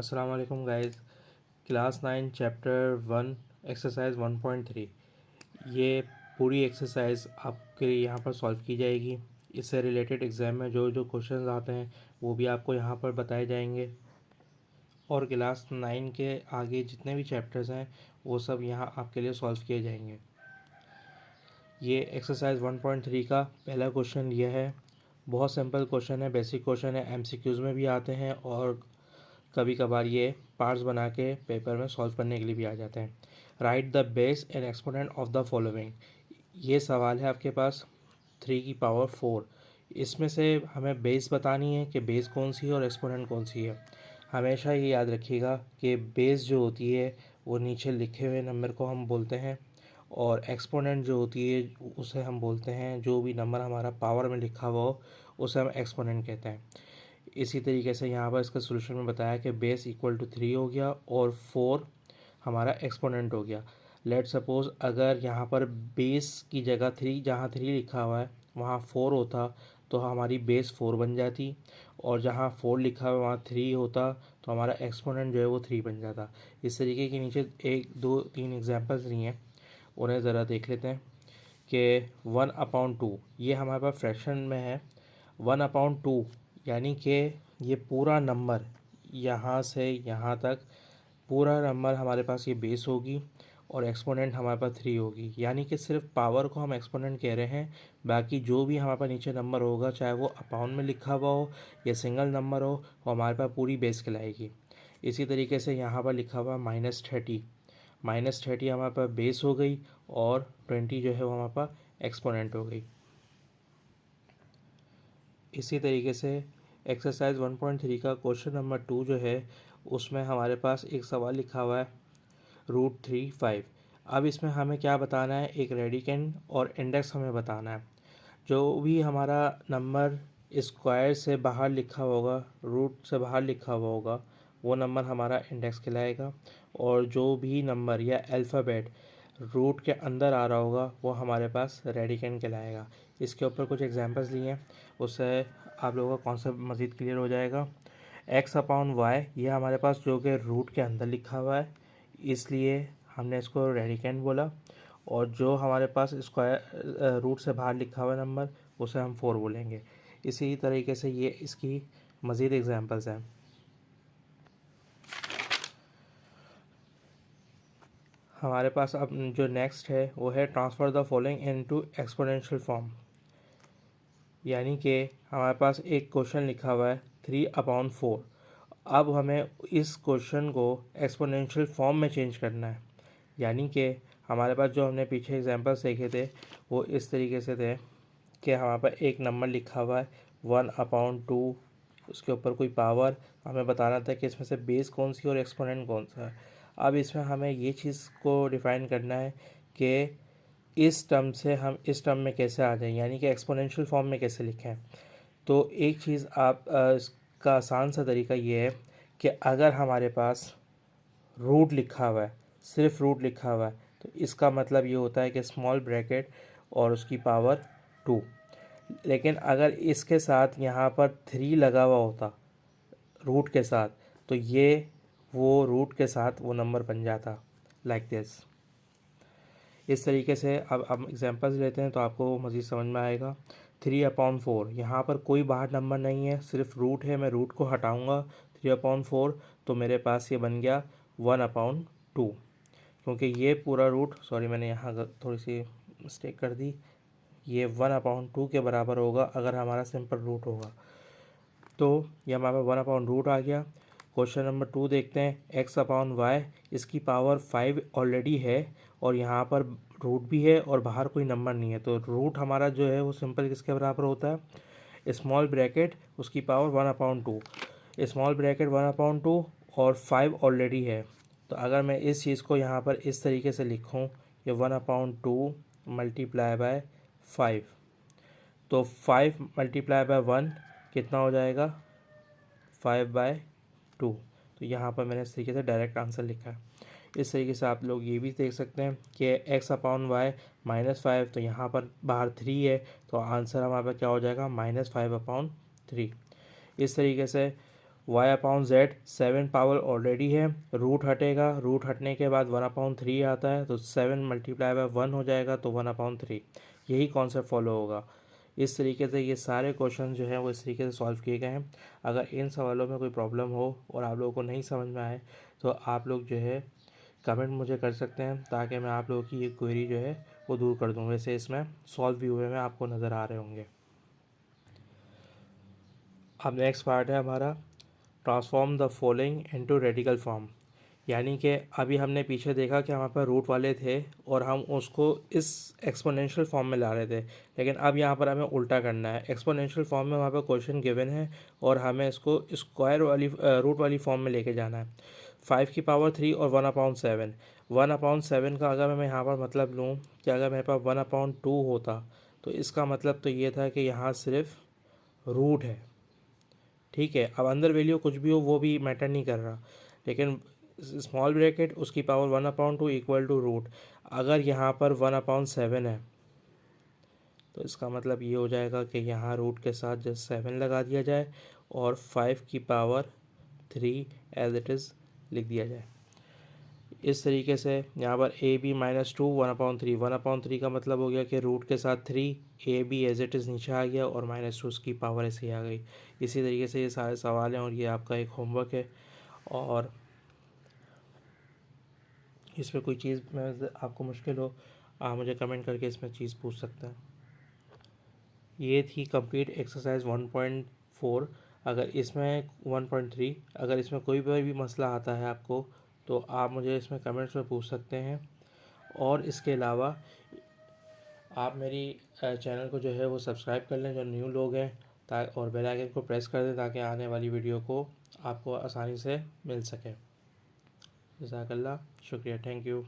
अस्सलाम वालेकुम guys. Class 9 chapter 1 exercise 1.3 ये पूरी एक्सरसाइज आपके यहाँ पर सॉल्व की जाएगी। इससे रिलेटेड एग्ज़ाम में जो जो क्वेश्चंस आते हैं वो भी आपको यहाँ पर बताए जाएंगे और क्लास 9 के आगे जितने भी चैप्टर्स हैं वो सब यहाँ आपके लिए सॉल्व किए जाएंगे। ये एक्सरसाइज 1.3 का पहला क्वेश्चन ये है। बहुत सिंपल क्वेश्चन है, बेसिक क्वेश्चन है, एमसीक्यूज़ में भी आते हैं और कभी कभार ये पार्ट्स बना के पेपर में सॉल्व करने के लिए भी आ जाते हैं। Right the base and exponent of the following. ये सवाल है आपके पास 3 की पावर 4। इसमें से हमें बेस बतानी है कि बेस कौन सी है और एक्सपोनेंट कौन सी है। हमेशा ये याद रखिएगा कि बेस जो होती है वो नीचे लिखे हुए नंबर को हम बोलते हैं और एक्सपोनेंट जो होती है उसे हम बोलते हैं, जो भी नंबर हमारा पावर में लिखा हुआ हो उसे हम एक्सपोनेंट कहते हैं। इसी तरीके से यहाँ पर इसका सोल्यूशन में बताया कि बेस इक्वल टू 3 हो गया और 4 हमारा एक्सपोनेंट हो गया। लेट सपोज़ अगर यहाँ पर बेस की जगह 3, जहाँ 3 लिखा हुआ है वहाँ 4 होता तो हमारी बेस 4 बन जाती, और जहाँ 4 लिखा हुआ है वहाँ 3 होता तो हमारा एक्सपोनेंट जो है वो 3 बन जाता। इस तरीके के नीचे 1 2 3 एग्जाम्पल्स नहीं हैं, उन्हें ज़रा देख लेते हैं कि 1/2 ये हमारे पास फ्रैक्शन में है। 1/2 यानी कि ये पूरा नंबर यहाँ से यहाँ तक पूरा नंबर हमारे पास ये बेस होगी और एक्सपोनेंट हमारे पास 3 होगी। यानी कि सिर्फ पावर को हम एक्सपोनेंट कह रहे हैं, बाकी जो भी हमारे पास नीचे नंबर होगा चाहे वो अपाउंड में लिखा हुआ हो या सिंगल नंबर हो वो हमारे पास पूरी बेस कहलाएगी। इसी तरीके से यहाँ पर लिखा हुआ -30, -30 हमारे पास बेस हो गई और 20 जो है वो हमारे पास एक्सपोनेंट हो गई। इसी तरीके से एक्सरसाइज 1.3 का क्वेश्चन नंबर 2 जो है उसमें हमारे पास एक सवाल लिखा हुआ है √3 5। अब इसमें हमें क्या बताना है, एक रेडिकेंड और इंडेक्स हमें बताना है। जो भी हमारा नंबर स्क्वायर से बाहर लिखा होगा, रूट से बाहर लिखा हुआ होगा, वो नंबर हमारा इंडेक्स कहलाएगा, और जो भी नंबर या अल्फ़ाबेट रूट के अंदर आ रहा होगा वो हमारे पास रेडिकेंड कहलाएगा। इसके ऊपर कुछ एग्जांपल्स लिए हैं, उससे आप लोगों का कॉन्सेप्ट मज़ीद क्लियर हो जाएगा। x/y ये हमारे पास जो कि रूट के अंदर लिखा हुआ है इसलिए हमने इसको रेडिकेंड बोला, और जो हमारे पास स्क्वायर रूट से बाहर लिखा हुआ नंबर उसे हम 4 बोलेंगे। इसी तरीके से ये इसकी मज़ीद एग्जांपल्स हैं। हमारे पास अब जो नेक्स्ट है वो है transfer the following into exponential form. यानी कि हमारे पास एक क्वेश्चन लिखा हुआ है 3/4। अब हमें इस क्वेश्चन को एक्सपोनेंशियल फॉर्म में चेंज करना है। यानी कि हमारे पास जो हमने पीछे एग्जांपल्स देखे थे वो इस तरीके से थे कि हमारे पास एक नंबर लिखा हुआ है 1/2, उसके ऊपर कोई पावर, हमें बताना था कि इसमें से बेस कौन सी और एक्सपोनेंट कौन सा है। अब इसमें हमें ये चीज़ को डिफ़ाइन करना है कि इस टर्म से हम इस टर्म में कैसे आ जाएं, यानी कि एक्सपोनेंशियल फॉर्म में कैसे लिखें। तो एक चीज़ आप इसका आसान सा तरीका ये है कि अगर हमारे पास रूट लिखा हुआ है, सिर्फ रूट लिखा हुआ है, तो इसका मतलब ये होता है कि स्मॉल ब्रैकेट और उसकी पावर 2। लेकिन अगर इसके साथ यहाँ पर 3 लगा हुआ होता रूट के साथ तो ये वो रूट के साथ वो नंबर बन जाता, लाइक दिस। इस तरीके से अब एग्जांपल्स लेते हैं तो आपको मज़ीद समझ में आएगा। 3/4 यहाँ पर कोई बाहर नंबर नहीं है, सिर्फ रूट है। मैं रूट को हटाऊँगा 3/4 तो मेरे पास ये बन गया 1/2, क्योंकि ये पूरा रूट, सॉरी मैंने यहाँ थोड़ी सी मिस्टेक कर दी, ये 1/2 के बराबर होगा अगर हमारा सिंपल रूट होगा। तो ये हमारे पास 1/रूट आ गया। क्वेश्चन नंबर 2 देखते हैं। x/y इसकी पावर 5 ऑलरेडी है और यहाँ पर रूट भी है और बाहर कोई नंबर नहीं है, तो रूट हमारा जो है वो सिंपल किसके बराबर होता है, स्मॉल ब्रैकेट उसकी पावर 1/2, स्मॉल ब्रैकेट 1/2 और 5 ऑलरेडी है। तो अगर मैं इस चीज़ को यहाँ पर इस तरीके से लिखूँ, ये 1/2 मल्टीप्लाई बाय 5, तो 5 मल्टीप्लाई बाय 1 कितना हो जाएगा, 5/2। तो यहाँ पर मैंने इस तरीके से डायरेक्ट आंसर लिखा है। इस तरीके से आप लोग ये भी देख सकते हैं कि x/y -5, तो यहाँ पर बाहर 3 है तो आंसर हमारे पास क्या हो जाएगा, -5/3। इस तरीके से y upon z 7 power already है, रूट हटेगा, रूट हटने के बाद 1/3 आता है, तो 7 मल्टीप्लाई बाय 1 हो जाएगा, तो 1/3। यही कॉन्सेप्ट फॉलो होगा। इस तरीके से ये सारे क्वेश्चन जो हैं वो इस तरीके से सॉल्व किए गए हैं। अगर इन सवालों में कोई प्रॉब्लम हो और आप लोगों को नहीं समझ में आए तो आप लोग जो है कमेंट मुझे कर सकते हैं, ताकि मैं आप लोगों की ये क्वेरी जो है वो दूर कर दूँ। वैसे इसमें सॉल्व भी हुए में आपको नज़र आ रहे होंगे। अब नेक्स्ट पार्ट है हमारा transform the following into radical form. यानी कि अभी हमने पीछे देखा कि हमारे पास रूट वाले थे और हम उसको इस एक्सपोनेंशियल फॉर्म में ला रहे थे, लेकिन अब यहाँ पर हमें उल्टा करना है। एक्सपोनेंशियल फॉर्म में वहाँ पर क्वेश्चन गिवन है और हमें इसको स्क्वायर वाली रूट वाली फॉर्म में लेके जाना है। 5 की पावर 3 और 1/7। 1/7 का अगर मैं यहाँ पर मतलब लूँ कि अगर मेरे पास 1/2 होता तो इसका मतलब तो ये था कि यहाँ सिर्फ रूट है। ठीक है, अब अंदर वैल्यू कुछ भी हो वो भी मैटर नहीं कर रहा, लेकिन स्मॉल ब्रैकेट उसकी पावर 1/2 इक्वल टू रूट। अगर यहाँ पर 1/7 है तो इसका मतलब ये हो जाएगा कि यहाँ रूट के साथ जस्ट 7 लगा दिया जाए और 5 की पावर 3 एज इट इज़ लिख दिया जाए। इस तरीके से यहाँ पर AB-2 1/3। 1/3 का मतलब हो गया कि रूट के साथ 3, AB एज इट इज़ नीचे आ गया और -2 उसकी पावर ऐसे ही आ गई। इसी तरीके से ये सारे सवाल हैं और ये आपका एक होमवर्क है, और इसमें कोई चीज़ में आपको मुश्किल हो आप मुझे कमेंट करके इसमें चीज़ पूछ सकते हैं। ये थी कंप्लीट एक्सरसाइज 1.4। अगर इसमें 1.3 अगर इसमें कोई भी मसला आता है आपको तो आप मुझे इसमें कमेंट्स में पूछ सकते हैं। और इसके अलावा आप मेरी चैनल को जो है वो सब्सक्राइब कर लें जो न्यू लोग हैं, और बेल आइकन को प्रेस कर दें ताकि आने वाली वीडियो को आपको आसानी से मिल सके। जज़ाकल्लाह, शुक्रिया, थैंक यू।